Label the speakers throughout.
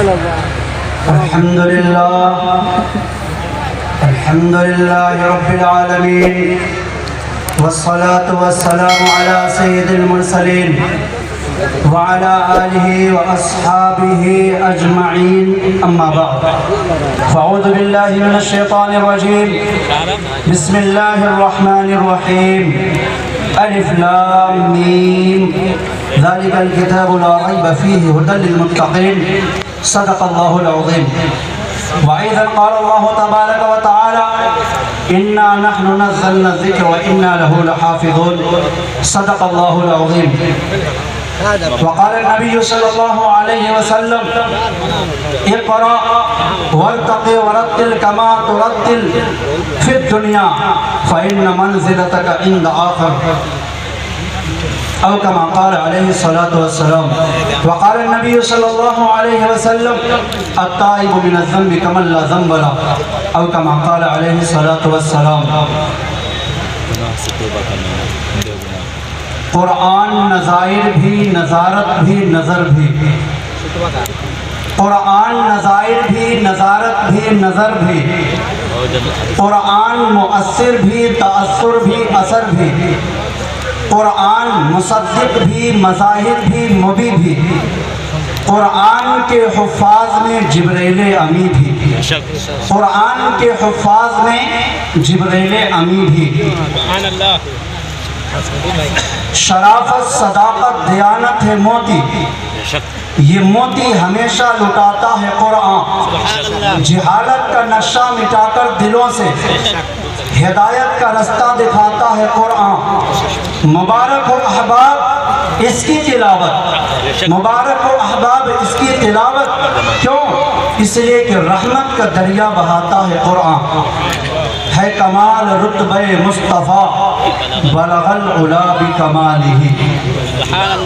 Speaker 1: الحمد لله رب العالمين والصلاة والسلام على سيد المرسلين وعلى آله وأصحابه أجمعين أما بعد فأعوذ بالله من الشيطان الرجيم بسم الله الرحمن الرحيم ألف لام ميم ذلك الكتاب لا ريب فيه هدى للمتقين صدق الله العظيم وأيضا قال الله تبارك وتعالى إنا نحن نزلنا الذكر وإنا له لحافظون صدق الله العظيم وقال النبي صلى الله عليه وسلم اقرأ وارتقي ورتل كما ترتل في الدنيا فإن منزلتك عند آخر أو كما قال عليه الصلاة والسلام وقال النبي صلى الله عليه وسلم التائب من الذنب كمن لا ذنب له أو كما قال عليه الصلاة والسلام قرآن نظائر بھی نظارت بھی نظر بھی قرآن نظائر بھی نظارت بھی نظر بھی قرآن مؤثر بھی تأثر بھی اثر بھی قرآن مصدق بھی مظاہر بھی مبی بھی قرآن کے حفاظ میں جبریل امی بھی قرآن کے حفاظ میں جبریل امی بھی شرافت صداقت دیانت ہے موتی یہ موتی ہمیشہ لٹاتا ہے قرآن جہالت کا نشہ مٹا کر دلوں سے ہدایت کا رستہ دکھاتا ہے قرآن مبارک ہو احباب اس کی تلاوت مبارک ہو احباب اس کی تلاوت کیوں؟ اس لیے کہ رحمت کا دریا بہاتا ہے قرآن ہے کمال رتبہ مصطفیٰ بلغ العلا بکمالہ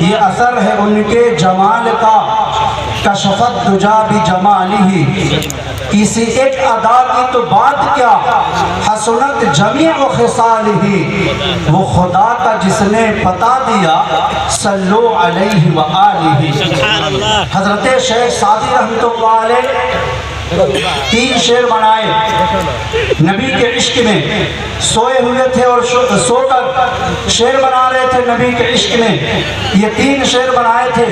Speaker 1: یہ اثر ہے ان کے جمال کا کشفت دجا بجمالہ کسی ایک ادا کی تو بات کیا حسنت جمیع خصالہ وہ خدا کا جس نے پتا دیا صلو علیہ وآلہ حضرت شیخ سعدی رحمۃ اللہ علیہ 3 شعر بنائے نبی کے عشق میں سوئے ہوئے تھے اور سو کر شعر بنا رہے تھے نبی کے عشق میں یہ 3 شعر بنائے تھے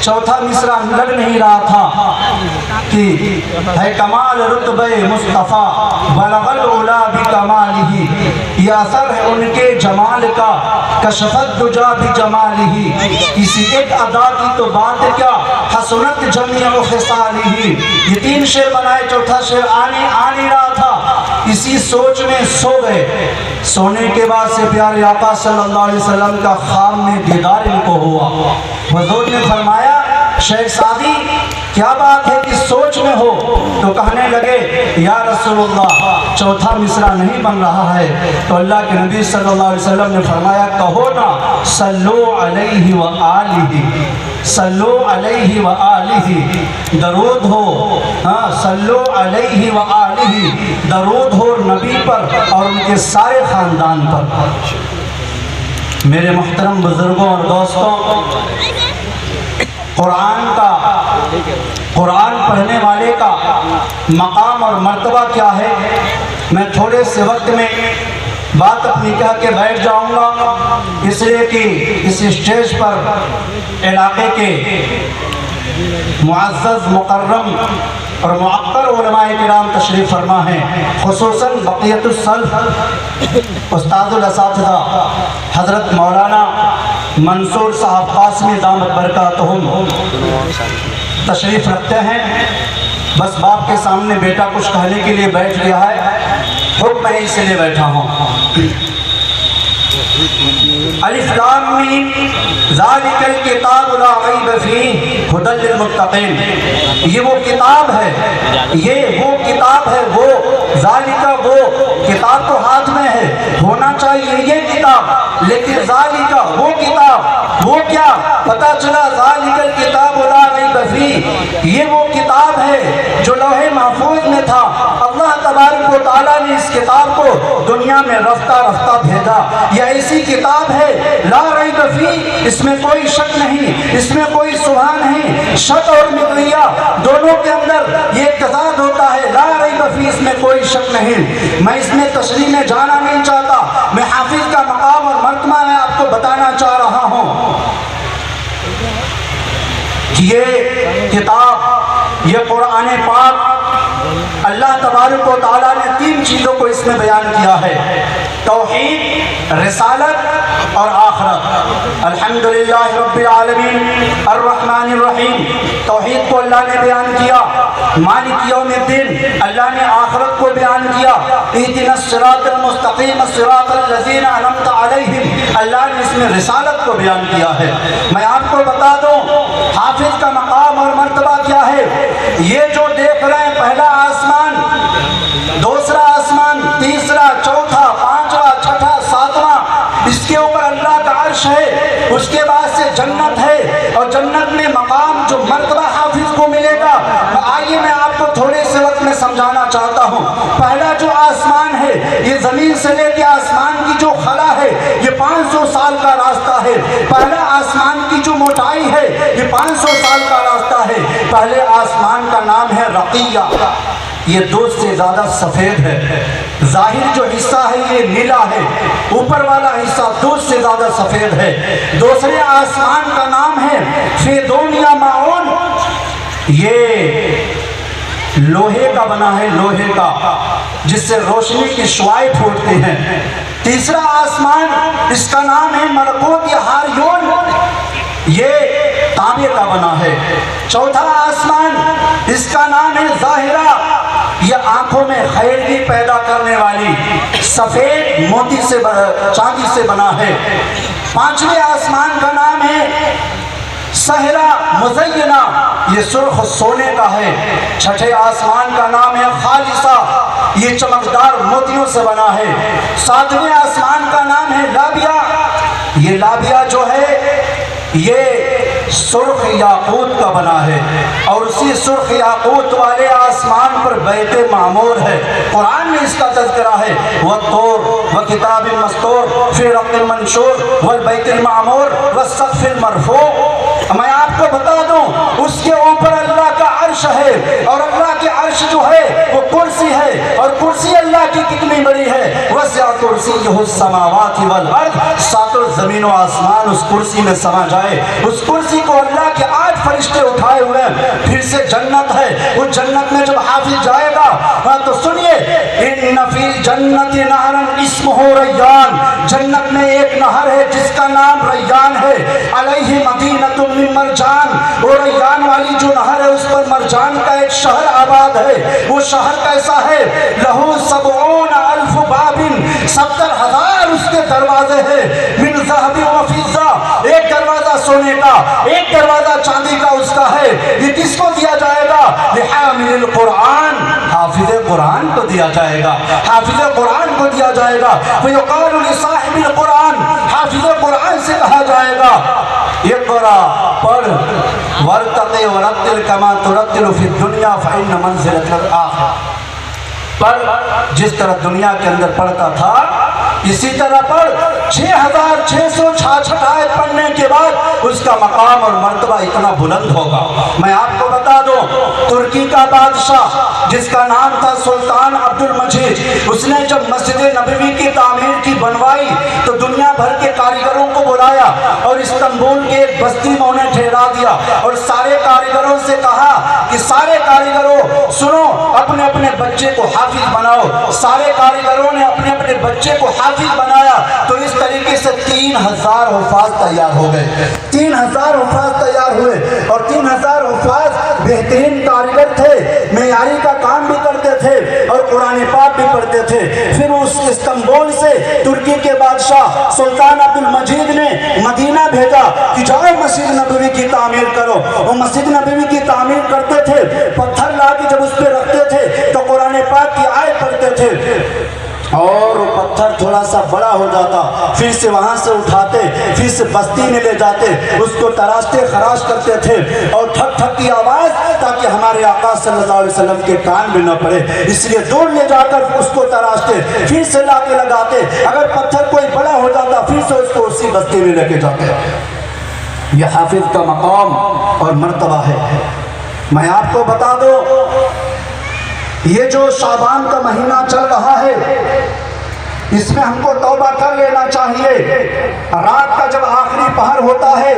Speaker 1: چوتھا مصرع لگ نہیں رہا تھا کہ ہے کمال رتبہ مصطفیٰ بلغ العلا بکمالہ یہ اثر ہے ان کے جمال کا کشفت دجا بجمالہ کسی ایک ادا کی تو بات کیا حسنت جمیع خصالہ یہ 3 شعر بنائے چوتھا شعر آ نہیں رہا تھا اسی سوچ میں سو گئے سونے کے بعد سے پیارے آقا صلی اللہ علیہ وسلم کا خواب میں دیدار ان کو ہوا حضور نے فرمایا شیخ سعدی کیا بات ہے کہ سوچ میں ہو تو کہنے لگے یا رسول اللہ چوتھا مصرع نہیں بن رہا ہے تو اللہ کے نبی صلی اللہ علیہ وسلم نے فرمایا کہو نا صلو علیہ وآلہ صلو علیہ وآلہ درود ہو صلو علیہ وآلہ درود ہو نبی پر اور ان کے سارے خاندان پر میرے محترم بزرگوں اور دوستوں قرآن پڑھنے والے کا مقام اور مرتبہ کیا ہے میں تھوڑے سے وقت میں بات اپنی کہہ کے بیٹھ جاؤں گا اس لیے کہ اس اسٹیج پر علاقے کے معزز مکرم اور معقر علماء کرام تشریف فرما ہیں خصوصاً بقیت السلف استاد الاساتذہ حضرت مولانا منصور صاحب قاسمی دامت برکاتہم تشریف رکھتے ہیں بس باپ کے سامنے بیٹا کچھ کہنے کے لیے بیٹھ گیا ہے حکم ہے اس لیے بیٹھا ہوں الف لام میم ذالک الکتاب لا ریب فیہ ھدی للمتقین یہ وہ کتاب ہے وہ ذالک وہ کتاب تو ہاتھ میں ہے ہونا چاہیے یہ کتاب لیکن ذالک وہ کتاب وہ کیا پتہ چلا ذالک الکتاب لا ریب فیہ یہ وہ کتاب ہے جو لوح محفوظ میں تھا اللہ تبارک و تعالیٰ نے اس کتاب کو دنیا میں رفتہ رفتہ بھیجا یہ ایسی کتاب ہے لا ریب فیہ اس میں کوئی شک نہیں اس میں کوئی سبحہ نہیں شک اور مغویہ دونوں دونوں کے اندر یہ اتضاد ہوتا ہے، لا ریب فی، اس میں کوئی شک نہیں۔ میں اس میں تشریح میں جانا نہیں چاہتا، میں حافظ کا مقام اور مرتبہ میں آپ کو بتانا چاہ رہا ہوں کہ یہ کتاب، یہ قرآن پاک، اللہ تبارک و تعالیٰ نے 3 چیزوں کو اس میں بیان کیا ہے: توحید، رسالت اور آخرت۔ الحمدللہ رب العالمین الرحمن الرحیم، توحید کو اللہ نے بیان کیا، مالک یوم الدین اللہ نے آخرت کو بیان کیا، اہدنا الصراط المستقیم صراط الذین انعمت علیہم اللہ نے اس میں رسالت کو بیان کیا ہے۔ میں آپ کو بتا دوں حافظ کا مقام اور مرتبہ کیا ہے۔ یہ جو دیکھ رہے ہیں، پہلا آسمان، دوسرا آسمان، تیسرا، چوتھا، پانچواں، چھٹا، ساتواں، اس کے اوپر اللہ کا عرش ہے، اس کے بعد سے جنت ہے، اور جنت میں مقام جو مرتبہ حافظ کو ملے گا، آئیے میں آپ کو تھوڑے سے وقت میں سمجھانا چاہتا ہوں۔ پہلا جو آسمان ہے، یہ زمین سے لے کے آسمان کی جو خلا ہے، یہ 500 سال کا راستہ ہے۔ پہلا آسمان کی جو موٹائی ہے، یہ 500 سال کا راستہ ہے۔ پہلے آسمان کا نام ہے رقیہ، یہ دودھ سے زیادہ سفید ہے۔ ظاہر جو حصہ ہے یہ نیلا ہے، اوپر والا حصہ دودھ سے زیادہ سفید ہے۔ دوسرے آسمان کا نام ہے فیدون یا معون، یہ لوہے کا بنا ہے، لوہے کا، جس سے روشنی کی شعاعیں پھوٹتے ہیں۔ تیسرا آسمان، اس کا نام ہے ملکوت یا ہاریون، یہ تانبے کا بنا ہے۔ چوتھا آسمان، اس کا نام ہے ظاہرہ، یہ آنکھوں میں خیرگی پیدا کرنے والی سفید موتی سے چاندی سے بنا ہے۔ پانچویں آسمان کا نام ہے سہرا مزینہ، یہ سرخ سونے کا ہے۔ چھٹے آسمان کا نام ہے خالصہ، یہ چمکدار موتیوں سے بنا ہے۔ ساتویں آسمان کا نام ہے لابیہ، یہ لابیہ جو ہے یہ سرخ یاقوت کا بنا ہے، اور اسی سرخ یاقوت والے آسمان پر بیت معمور ہے۔ قرآن میں اس کا تذکرہ ہے، والطور وکتاب مسطور فی رق منشور والبیت المعمور والسقف المرفوع۔ میں آپ کو بتا دوں اس کے اوپر اللہ کا عرش ہے، اور اللہ کے عرش جو ہے وہ کرسی ہے، اور کرسی اللہ کی کتنی بڑی ہے، وسع کرسیہ السماوات والارض، ساتوں زمین و آسمان اس کرسی میں سما جائے۔ اس کرسی کو اللہ کے 8 فرشتے اٹھائے ہوئے ہیں۔ پھر سے جنت ہے، اس جنت میں جب حافظ جائے گا تو سنیے، ان فی الجنت نہرا اسمہ ریان، جنت میں ایک نہر ہے جس کا نام ریان ہے، علیہ مدینۃ من مرجان، وہ ریان والی جو نہر ہے اس پر مرجان کا ایک شہر آباد ہے۔ وہ شہر کیسا ہے؟ لہو 70,000 باب، 70,000 اس کے دروازے ہیں، من ذہب و فضہ، ایک دروازہ سونے کا، ایک دروازہ چاندی کا اس کا ہے۔ یہ کس کو دیا جائے گا؟ لحامل القرآن، حافظ قرآن کو دیا جائے گا، حافظ قرآن کو دیا جائے گا۔ ویقال لصاحب القرآن، حافظ قرآن سے کہا جائے گا اقرا، پڑھ، ورتقِ ورتل کما ترتل فی الدنیا فإن منزلۃ الآخرہ، پڑھ جس طرح دنیا کے اندر پڑھتا تھا اسی طرح پڑھ۔ 6,666 آیت پڑھنے کے بعد اس کا مقام اور مرتبہ اتنا بلند ہوگا۔ میں آپ کو بتا دوں ترکی کا بادشاہ جس کا نام تھا سلطان عبد المجید، اس نے جب مسجد نبوی کی تعمیر کی بنوائی تو دنیا بھر کے کاریگروں کو بلایا اور استنبول کے ایک بستی میں انہیں ٹھہرا دیا، اور سارے کاریگروں سے کہا کہ سارے کاریگروں سنو، اپنے اپنے بچے کو حافظ بناؤ۔ سارے کاریگروں نے اپنے اپنے بچے کو حافظ بنایا، تو اس طریقے سے 3,000 حفاظ تیار ہو گئے۔ 3,000 حفاظ تیار ہوئے، اور 3,000 حفاظ بہترین کاریگر تھے، معیاری کا کام بھی کرتے تھے اور قرآن پاک بھی پڑھتے تھے۔ پھر اس استنبول سے ترکی کے بادشاہ سلطان عبد المجید نے مدینہ بھیجا کہ جاؤ مسجد نبوی کی تعمیر کرو۔ وہ مسجد نبوی کی تعمیر کرتے تھے، پتھر لا کے جب اس پہ رکھتے تھے تو قرآن پاک کی آیت پڑھتے تھے، اور وہ پتھر تھوڑا سا بڑا ہو جاتا، پھر سے وہاں سے اٹھاتے، پھر سے بستی میں لے جاتے، اس کو تراشتے خراش کرتے تھے، اور ٹھک ٹھک کی آواز تاکہ ہمارے آقا صلی اللہ علیہ وسلم کے کان میں نہ پڑے، اس لیے دور لے جا کر اس کو تراشتے، پھر سے لا کے لگاتے، اگر پتھر کوئی بڑا ہو جاتا پھر سے اس کو اسی بستی میں لے کے جاتے۔ یہ حافظ کا مقام اور مرتبہ ہے۔ میں آپ کو بتا دوں، یہ جو شعبان کا مہینہ چل رہا ہے اس میں ہم کو توبہ کر لینا چاہیے۔ رات کا جب آخری پہر ہوتا ہے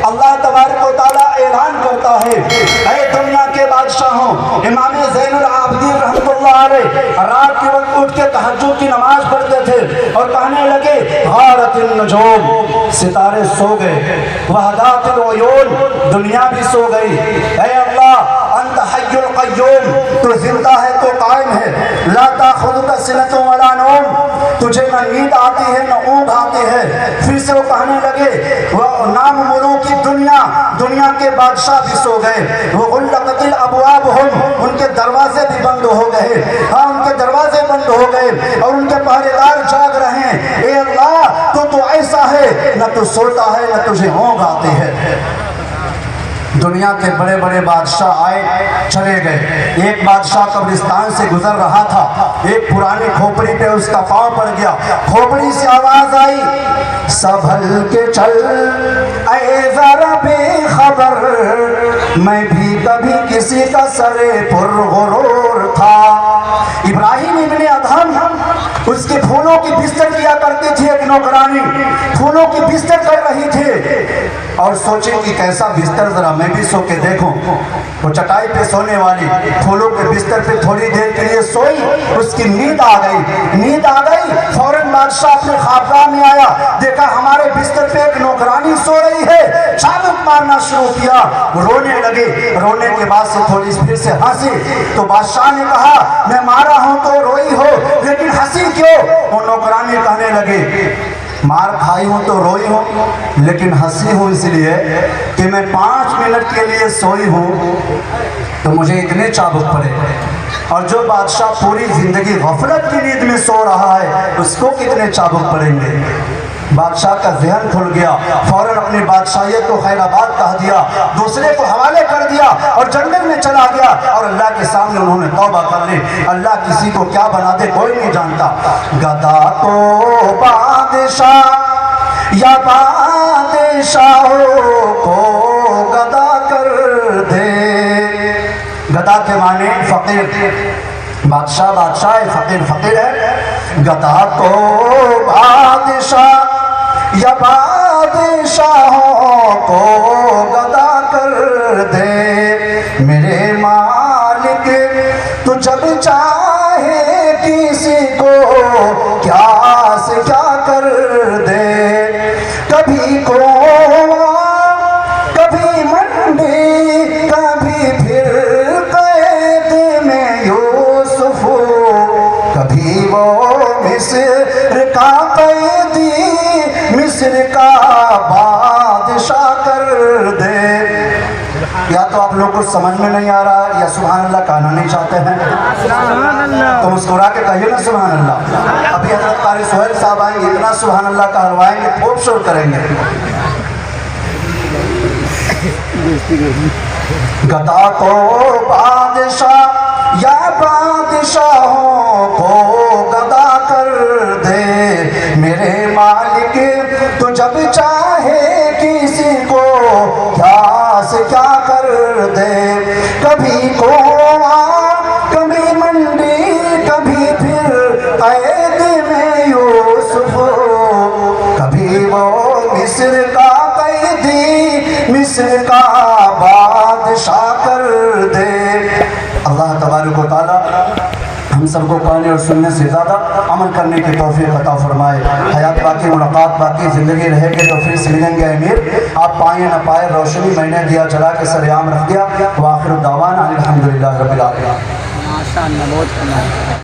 Speaker 1: اللہ تبارک و تعالیٰ اعلان کرتا ہے، اے دنیا کے بادشاہوں، امام زین العابدین رحمۃ اللہ علیہ رات کے وقت اٹھ کے تہجد کی نماز پڑھتے تھے اور کہنے لگے غارت النجوم، ستارے سو گئے، وحدات العیون، دنیا بھی سو گئی، اے اللہ انت حی القیوم، تو زندہ ہے تو قائم ہے، لا تاخذک سنۃ ولا نوم، تجھے نہ نیند آتی ہے نہ اونگ آتی ہے۔ پھر سے وہ کہنے لگے وہ نام ملوک کی دنیا کے بادشاہ بھی سو گئے، وہ غلقت الابواب ہم، ان کے دروازے بھی بند ہو گئے، ہاں ان کے دروازے بند ہو گئے اور ان کے پہرے دار جاگ رہے ہیں۔ اے اللہ تو ایسا ہے، نہ تو سوتا ہے نہ تجھے اونگ آتی ہے۔ دنیا کے بڑے بڑے بادشاہ آئے چلے گئے، ایک بادشاہ قبرستان سے گزر رہا تھا، ایک پرانی کھوپڑی پہ اس کا پاؤں پڑ گیا، کھوپڑی سے آواز آئی سنبھل کے چل اے ذرا بے خبر، میں بھی کبھی کسی کا سرے پرغرور تھا۔ ابراہیم ابن ادہم اس کے پھولوں کی بستر کیا کرتی تھی، ایک نوکرانی پھولوں کی بستر کر رہی تھی اور سوچے کہ کیسا بستر، ذرا میں بھی سو کے دیکھوں۔ وہ چٹائی پہ سونے والی پھولوں کے بستر پہ تھوڑی دیر کے لیے سوئی، اس کی نیند آ گئی، فوراً بادشاہ اپنے خوابگاہ میں آیا، دیکھا ہمارے بستر پہ ایک نوکرانی سو رہی ہے، چابک مارنا شروع کیا، رونے لگے، رونے کے بعد سے تھوڑی پھر سے ہنسی، تو بادشاہ نے کہا میں مارا ہوں تو روئی ہو لیکن ہنسی کیوں؟ وہ نوکرانی کہنے لگے مار کھائی ہوں تو روئی ہوں لیکن ہنسی ہوں اس لیے کہ میں 5 منٹ کے لیے سوئی ہوں تو مجھے اتنے چابک پڑے، اور جو بادشاہ پوری زندگی غفلت کی نیند میں سو رہا ہے اس کو کتنے چابک پڑیں گے۔ بادشاہ کا ذہن کھل گیا، فوراً اپنی بادشاہیت کو خیر آباد کہہ دیا، دوسرے کو حوالے کر دیا اور جنگل میں چلا گیا، اور اللہ کے سامنے انہوں نے توبہ کر لی۔ اللہ کسی کو کیا بنا دے کوئی نہیں جانتا۔ گدا کو بادشاہ یا بادشاہوں کو گدا کر دے، گدا کے معنی فقیر، بادشاہ بادشاہ ہے، فقیر فقیر ہے۔ گدا کو بادشاہ یا بادشاہوں کو گدا کر دے، میرے مالک تو جب چاہے کسی کو کیا سے کیا کر دے، کبھی کو کبھی منڈی کبھی پھر قید میں یوسف، کبھی وہ مصر کا قیدی مصر کا بادشاہ کر دے۔ یا تو آپ لوگ کچھ سمجھ میں نہیں آ رہا یا سبحان اللہ کہنا نہیں چاہتے ہیں تو مسکرا کے کہیے نا سبحان اللہ۔ ابھی حضرت قاری سہیل صاحب آئیں گے، اتنا سبحان اللہ کہلوائیں گے، خوب شور کریں گے۔ گدا کو بادشاہ یا بادشاہوں کو گدا کر دے، میرے مالک تو جب چاہے کسی کو کیا سے کیا کر دے، کبھی کنواں کبھی منڈی کبھی پھر قید میں یوسف، کبھی وہ مصر کا قیدی مصر کا بادشاہ کر دے۔ اللہ تبارک و تعالی ہم سب کو کہنے اور سننے سے زیادہ عمل کرنے کی توفیق عطا فرمائے۔ حیات باقی، ملاقات باقی، زندگی رہے گی تو پھر سے ملیں گے امیر۔ آپ پائیں نہ پائے، روشنی میں نے دیا جلا کے سر عام رکھ دیا۔ وآخر الدعوانا الحمدللہ رب العالمین۔